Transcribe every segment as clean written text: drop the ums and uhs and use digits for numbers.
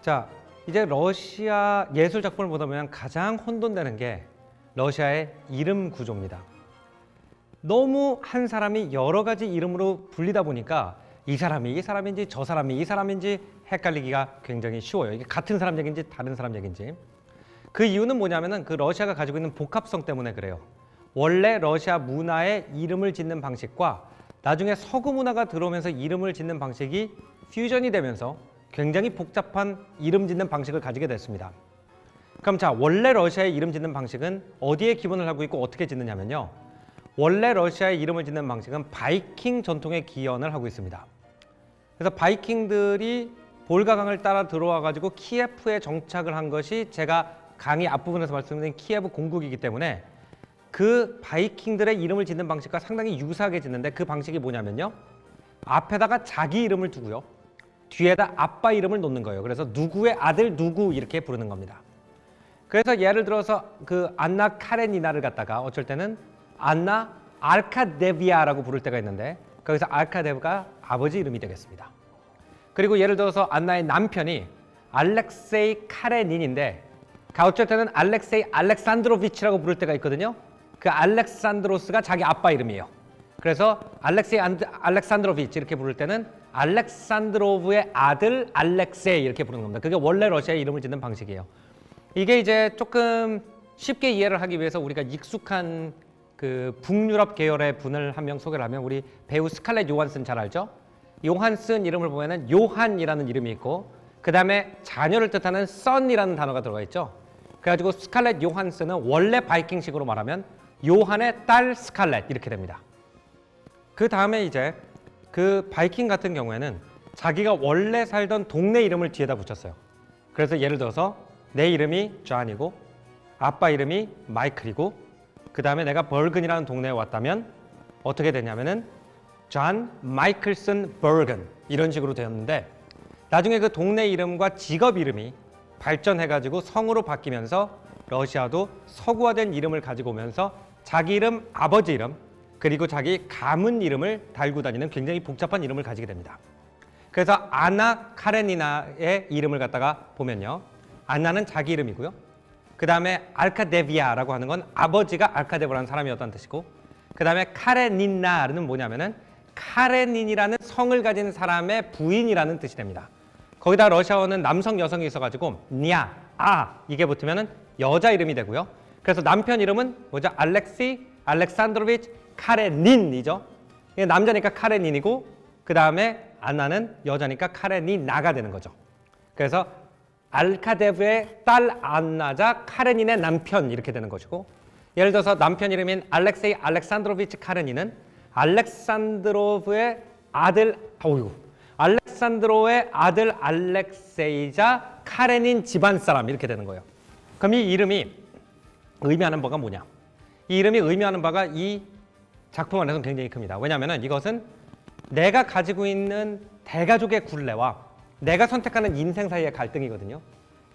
자, 이제 러시아 예술 작품을 보다 보면 가장 혼돈되는 게 러시아의 이름 구조입니다. 너무 한 사람이 여러 가지 이름으로 불리다 보니까 이 사람이 이 사람인지 저 사람이 이 사람인지 헷갈리기가 굉장히 쉬워요. 이게 같은 사람 얘기인지 다른 사람 얘기인지. 그 이유는 뭐냐면은 그 러시아가 가지고 있는 복합성 때문에 그래요. 원래 러시아 문화의 이름을 짓는 방식과 나중에 서구 문화가 들어오면서 이름을 짓는 방식이 퓨전이 되면서 굉장히 복잡한 이름 짓는 방식을 가지게 됐습니다. 그럼 자, 원래 러시아의 이름 짓는 방식은 어디에 기본을 하고 있고 어떻게 짓느냐면요. 원래 러시아의 이름을 짓는 방식은 바이킹 전통의 기원을 하고 있습니다. 그래서 바이킹들이 볼가강을 따라 들어와 가지고 키예프에 정착을 한 것이 제가 강의 앞부분에서 말씀드린 키예프 공국이기 때문에 그 바이킹들의 이름을 짓는 방식과 상당히 유사하게 짓는데 그 방식이 뭐냐면요. 앞에다가 자기 이름을 두고요. 뒤에다 아빠 이름을 놓는 거예요. 그래서 누구의 아들 누구 이렇게 부르는 겁니다. 그래서 예를 들어서 그 안나 카레니나를 갖다가 어쩔 때는 안나 알카데비아라고 부를 때가 있는데 거기서 알카데브가 아버지 이름이 되겠습니다. 그리고 예를 들어서 안나의 남편이 알렉세이 카레닌인데 어쩔 때는 알렉세이 알렉산드로비치라고 부를 때가 있거든요. 그 알렉산드로스가 자기 아빠 이름이에요. 그래서 알렉세이 알렉산드로비치 이렇게 부를 때는 알렉산드로브의 아들 알렉세이 이렇게 부르는 겁니다. 그게 원래 러시아의 이름을 짓는 방식이에요. 이게 이제 조금 쉽게 이해를 하기 위해서 우리가 익숙한 그 북유럽 계열의 분을 한 명 소개를 하면 우리 배우 스칼렛 요한슨 잘 알죠? 요한슨 이름을 보면은 요한이라는 이름이 있고 그 다음에 자녀를 뜻하는 son이라는 단어가 들어가 있죠. 그래가지고 스칼렛 요한슨은 원래 바이킹식으로 말하면 요한의 딸 스칼렛 이렇게 됩니다. 그 다음에 이제 그 바이킹 같은 경우에는 자기가 원래 살던 동네 이름을 뒤에다 붙였어요. 그래서 예를 들어서 내 이름이 존이고 아빠 이름이 마이클이고 그 다음에 내가 버근이라는 동네에 왔다면 어떻게 되냐면은 존 마이클슨 버근 이런 식으로 되었는데 나중에 그 동네 이름과 직업 이름이 발전해가지고 성으로 바뀌면서 러시아도 서구화된 이름을 가지고 오면서 자기 이름, 아버지 이름 그리고 자기 가문 이름을 달고 다니는 굉장히 복잡한 이름을 가지게 됩니다. 그래서 아나 카레니나의 이름을 갖다가 보면요. 안나는 자기 이름이고요. 그 다음에 알카데비아라고 하는 건 아버지가 알카데브라는 사람이었다는 뜻이고 그 다음에 카레닌나는 뭐냐면은 카레닌이라는 성을 가진 사람의 부인이라는 뜻이 됩니다. 거기다 러시아어는 남성 여성이 있어가지고 냐, 아 이게 붙으면은 여자 이름이 되고요. 그래서 남편 이름은 뭐죠? 알렉시 알렉산드로비치 카레닌이죠. 남자니까 카레닌이고 그 다음에 안나는 여자니까 카레니나가 되는 거죠. 그래서 알카데브의 딸 안나자 카레닌의 남편 이렇게 되는 것이고 예를 들어서 남편 이름인 알렉세이 알렉산드로비치 카레닌은 알렉산드로브의 아들 알렉산드로의 아들 알렉세이자 카레닌 집안 사람 이렇게 되는 거예요. 그럼 이 이름이 의미하는 바가 뭐냐? 이 이름이 의미하는 바가 이 작품 안에서는 굉장히 큽니다. 왜냐하면 이것은 내가 가지고 있는 대가족의 굴레와 내가 선택하는 인생 사이의 갈등이거든요.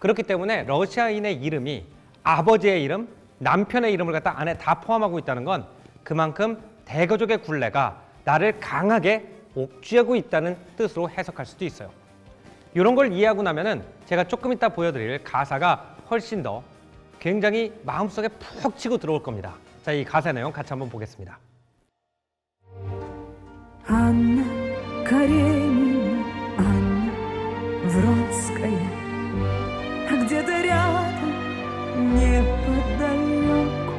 그렇기 때문에 러시아인의 이름이 아버지의 이름, 남편의 이름을 갖다 안에 다 포함하고 있다는 건 그만큼 대가족의 굴레가 나를 강하게 옥죄고 있다는 뜻으로 해석할 수도 있어요. 이런 걸 이해하고 나면은 제가 조금 이따 보여드릴 가사가 훨씬 더 굉장히 마음속에 푹 치고 들어올 겁니다. 자, 이 가사 내용 같이 한번 보겠습니다. Анна Каренина, Анна Вронская, где-то рядом, неподалеку,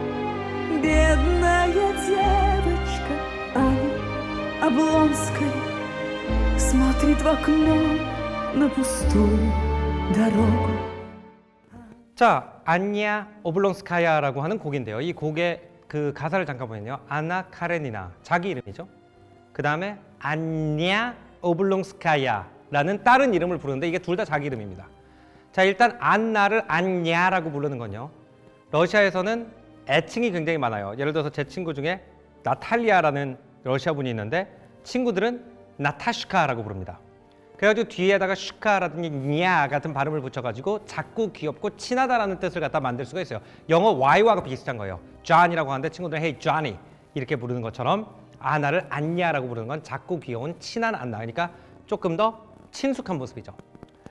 бедная девочка Аня Облонская смотрит в окно на пустую дорогу. 자, 안냐 오블롱스카야라고 하는 곡인데요. 이 곡의 그 가사를 잠깐 보면요. 아나 카레니나, 자기 이름이죠. 그 다음에 안냐 오블롱스카야라는 다른 이름을 부르는데 이게 둘 다 자기 이름입니다. 자, 일단 안나를 안냐라고 부르는 건요. 러시아에서는 애칭이 굉장히 많아요. 예를 들어서 제 친구 중에 나탈리아라는 러시아 분이 있는데 친구들은 나타슈카라고 부릅니다. 그래가지고 뒤에다가 슈카라든지 냐 같은 발음을 붙여가지고 작고 귀엽고 친하다라는 뜻을 갖다 만들 수가 있어요. 영어 Y와 비슷한 거예요. 존이라고 하는데 친구들은 Hey Johnny 이렇게 부르는 것처럼 아나를 안냐라고 부르는 건 작고 귀여운 친한 안나. 그러니까 조금 더 친숙한 모습이죠.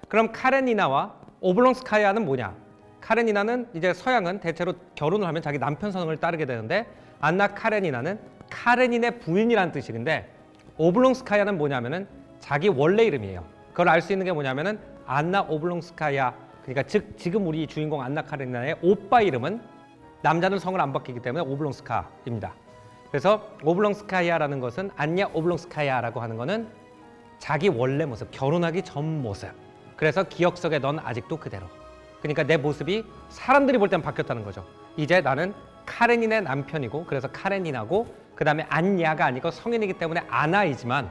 그럼 카레니나와 오블롱스카야는 뭐냐? 카레니나는 이제 서양은 대체로 결혼을 하면 자기 남편 성을 따르게 되는데 안나 카레니나는 카레닌의 부인이라는 뜻인데 오블롱스카야는 뭐냐면은 자기 원래 이름이에요. 그걸 알 수 있는 게 뭐냐면은 안나 오블롱스카야, 그러니까 즉 지금 우리 주인공 안나 카레니나의 오빠 이름은 남자는 성을 안 바뀌기 때문에 오블롱스카입니다. 그래서 오블롱스카야라는 것은 안냐 오블롱스카야라고 하는 거는 자기 원래 모습, 결혼하기 전 모습. 그래서 기억 속에 넌 아직도 그대로. 그러니까 내 모습이 사람들이 볼 땐 바뀌었다는 거죠. 이제 나는 카레닌의 남편이고 그래서 카레닌하고 그 다음에 안냐가 아니고 성인이기 때문에 아나이지만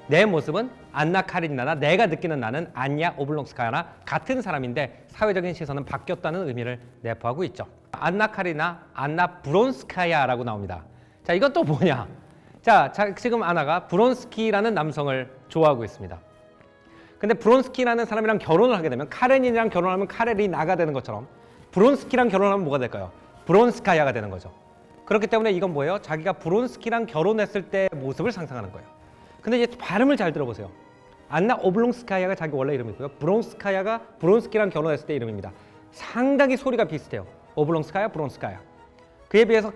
내 모습은 안나 카레니나나 내가 느끼는 나는 안냐 오블롱스카야나 같은 사람인데 사회적인 시선은 바뀌었다는 의미를 내포하고 있죠. 안나 카레니나, 안나 브론스카야라고 나옵니다. 자, 이건 또 뭐냐? 자, 지금 아나가 브론스키라는 남성을 좋아하고 있습니다. 근데 브론스키라는 사람이랑 결혼을 하게 되면 카레닌이랑 결혼하면 카레리나가 되는 것처럼 브론스키랑 결혼하면 뭐가 될까요? 브론스카야가 되는 거죠. 그렇기 때문에 이건 뭐예요? 자기가 브론스키랑 결혼했을 때 모습을 상상하는 거예요. 근데 이제 발음을 잘 들어보세요. 안나 오블롱스카야가 자기 원래 이름이고요. 브론스카야가 브론스키랑 결혼했을 때 이름입니다. 상당히 소리가 비슷해요. 오블롱스카야, 브론스카야. 그에 비해서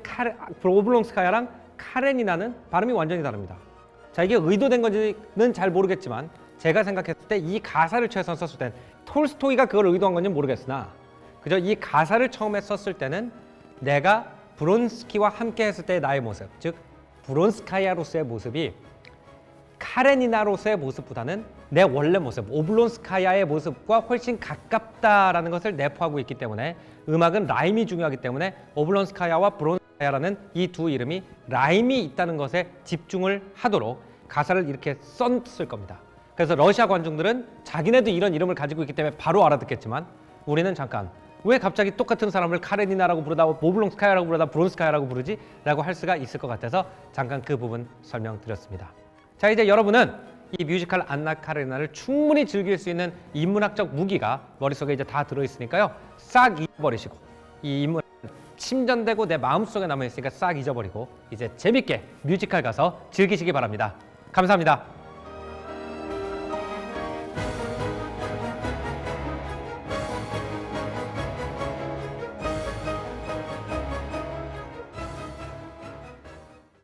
오블롱스카야랑 카레니나는 발음이 완전히 다릅니다. 자, 이게 의도된 건지는 잘 모르겠지만 제가 생각했을 때 이 가사를 최소한 썼을 땐 톨스토이가 그걸 의도한 건지는 모르겠으나 그저 이 가사를 처음에 썼을 때는 내가 브론스키와 함께 했을 때의 나의 모습, 즉 브론스카야로서의 모습이 카레니나로서의 모습보다는 내 원래 모습, 오블론스카야의 모습과 훨씬 가깝다라는 것을 내포하고 있기 때문에 음악은 라임이 중요하기 때문에 오블론스카야와 브론스카야라는 이 두 이름이 라임이 있다는 것에 집중을 하도록 가사를 이렇게 썼을 겁니다. 그래서 러시아 관중들은 자기네도 이런 이름을 가지고 있기 때문에 바로 알아듣겠지만 우리는 잠깐 왜 갑자기 똑같은 사람을 카레니나라고 부르다 오블롱스카야라고 부르다 브론스카야라고 부르지? 라고 할 수가 있을 것 같아서 잠깐 그 부분 설명드렸습니다. 자, 이제 여러분은 이 뮤지컬 안나 카레니나를 충분히 즐길 수 있는 인문학적 무기가 머릿속에 이제 다 들어있으니까요. 싹 잊어버리시고 이 인문 침전되고 내 마음속에 남아있으니까 싹 잊어버리고 이제 재밌게 뮤지컬 가서 즐기시기 바랍니다. 감사합니다.